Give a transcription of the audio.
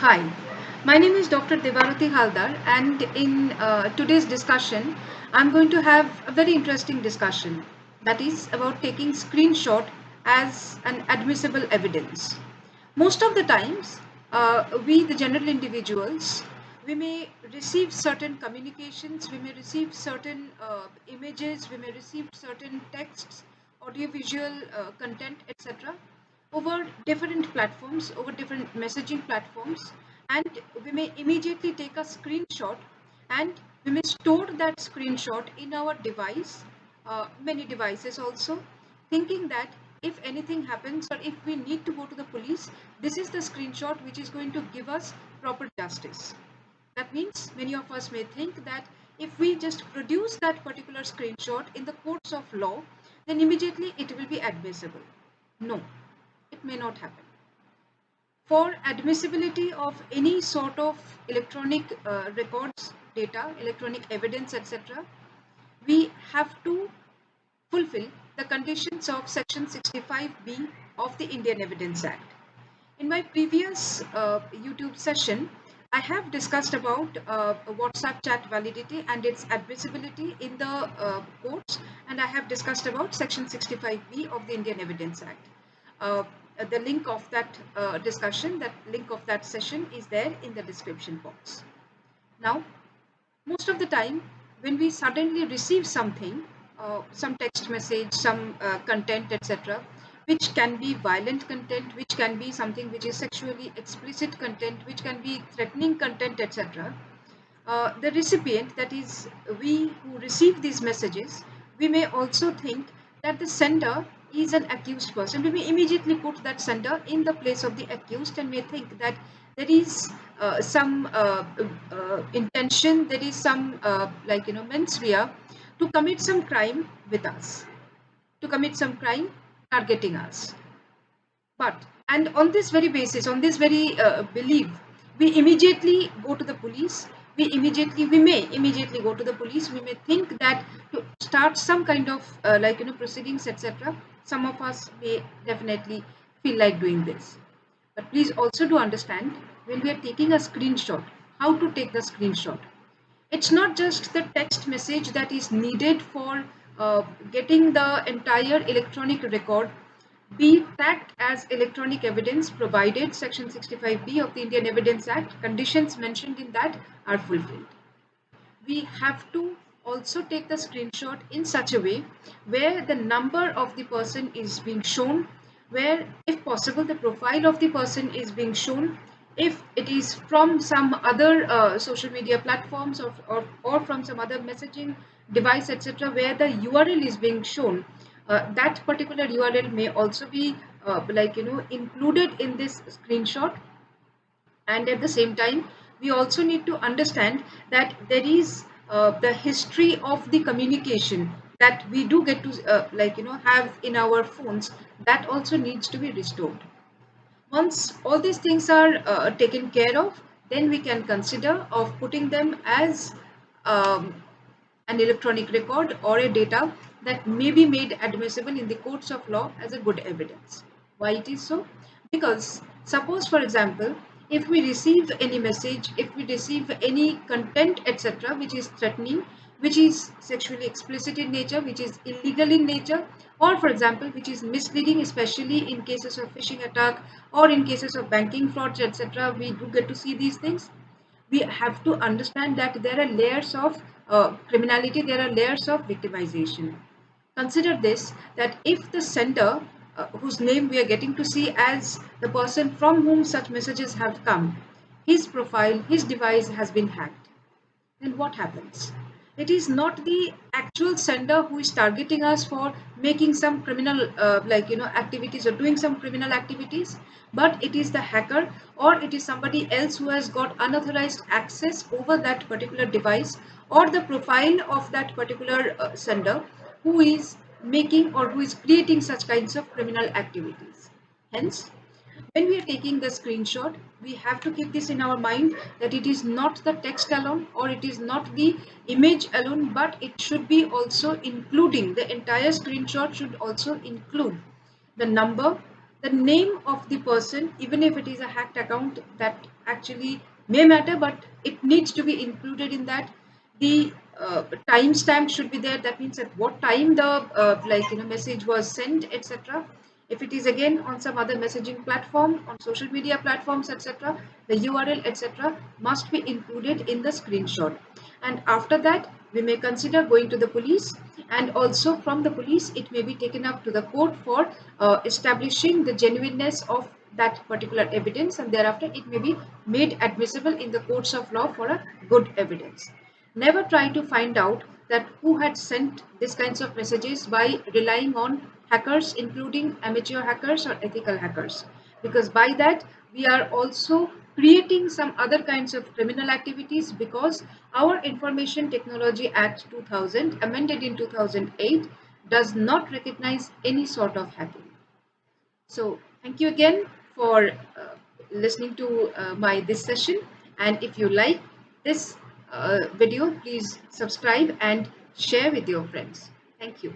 Hi, my name is Dr. Devaruti Haldar, and in today's discussion, I'm going to have a very interesting discussion that is about taking screenshot as an admissible evidence. Most of the times, we, the general individuals, we may receive certain communications, we may receive certain images, we may receive certain texts, audiovisual content, etc over different platforms, over different messaging platforms, and we may immediately take a screenshot and we may store that screenshot in our device, many devices also, thinking that if anything happens or if we need to go to the police, this is the screenshot which is going to give us proper justice. That means many of us may think that if we just produce that particular screenshot in the courts of law, then immediately it will be admissible. No, it may not happen. For admissibility of any sort of electronic records, data, electronic evidence, etc., we have to fulfill the conditions of Section 65B of the Indian Evidence Act. In my previous YouTube session, I have discussed about WhatsApp chat validity and its admissibility in the courts, and I have discussed about Section 65B of the Indian Evidence Act. Uh, the link of that discussion, that link of that session is there in the description box. Now, most of the time, when we suddenly receive something, some text message, some content, etc., which can be violent content, which can be something which is sexually explicit content, which can be threatening content, etc., the recipient, that is, we who receive these messages, we may also think that the sender is an accused person. We may immediately put that sender in the place of the accused and may think that there is some intention, there is some mens rea to commit some crime with us, to commit some crime targeting us. But, and on this very basis, on this very belief, we immediately go to the police. We may immediately go to the police. We may think that to start some kind of proceedings, etc. Some of us may definitely feel like doing this. But please also do understand, when we are taking a screenshot, how to take the screenshot. It's not just the text message that is needed for getting the entire electronic record be tagged as electronic evidence provided Section 65B of the Indian Evidence Act. Conditions mentioned in that are fulfilled. We have to also take the screenshot in such a way where the number of the person is being shown, where if possible the profile of the person is being shown, if it is from some other social media platforms or from some other messaging device, etc., where the URL is being shown, that particular URL may also be included in this screenshot. And at the same time, we also need to understand that there is the history of the communication that we do get to have in our phones, that also needs to be restored. Once all these things are taken care of, then we can consider of putting them as um, an electronic record or a data that may be made admissible in the courts of law as a good evidence. Why it is so? Because suppose, for example, if we receive any message, if we receive any content, etc., which is threatening, which is sexually explicit in nature, which is illegal in nature, or for example, which is misleading, especially in cases of phishing attack or in cases of banking frauds, etc., we do get to see these things. We have to understand that there are layers of criminality, there are layers of victimization. Consider this, that if the sender, whose name we are getting to see as the person from whom such messages have come, his profile, his device has been hacked, then what happens? It is not the actual sender who is targeting us for making some criminal activities or doing some criminal activities, but it is the hacker, or it is somebody else who has got unauthorized access over that particular device or the profile of that particular sender, who is making or who is creating such kinds of criminal activities. Hence, when we are taking the screenshot, we have to keep this in our mind, that it is not the text alone or it is not the image alone, but it should be also including, the entire screenshot should also include the number, the name of the person, even if it is a hacked account, that actually may matter, but it needs to be included in that. The timestamp should be there. That means at what time the message was sent, etc. If it is again on some other messaging platform, on social media platforms, etc., the URL, etc., must be included in the screenshot. And after that, we may consider going to the police, and also from the police, it may be taken up to the court for establishing the genuineness of that particular evidence, and thereafter it may be made admissible in the courts of law for a good evidence. Never try to find out that who had sent these kinds of messages by relying on hackers, including amateur hackers or ethical hackers, because by that we are also creating some other kinds of criminal activities, because our Information Technology Act 2000, amended in 2008, does not recognize any sort of hacking. So thank you again for listening to my this session. And if you like this video, please subscribe and share with your friends. Thank you.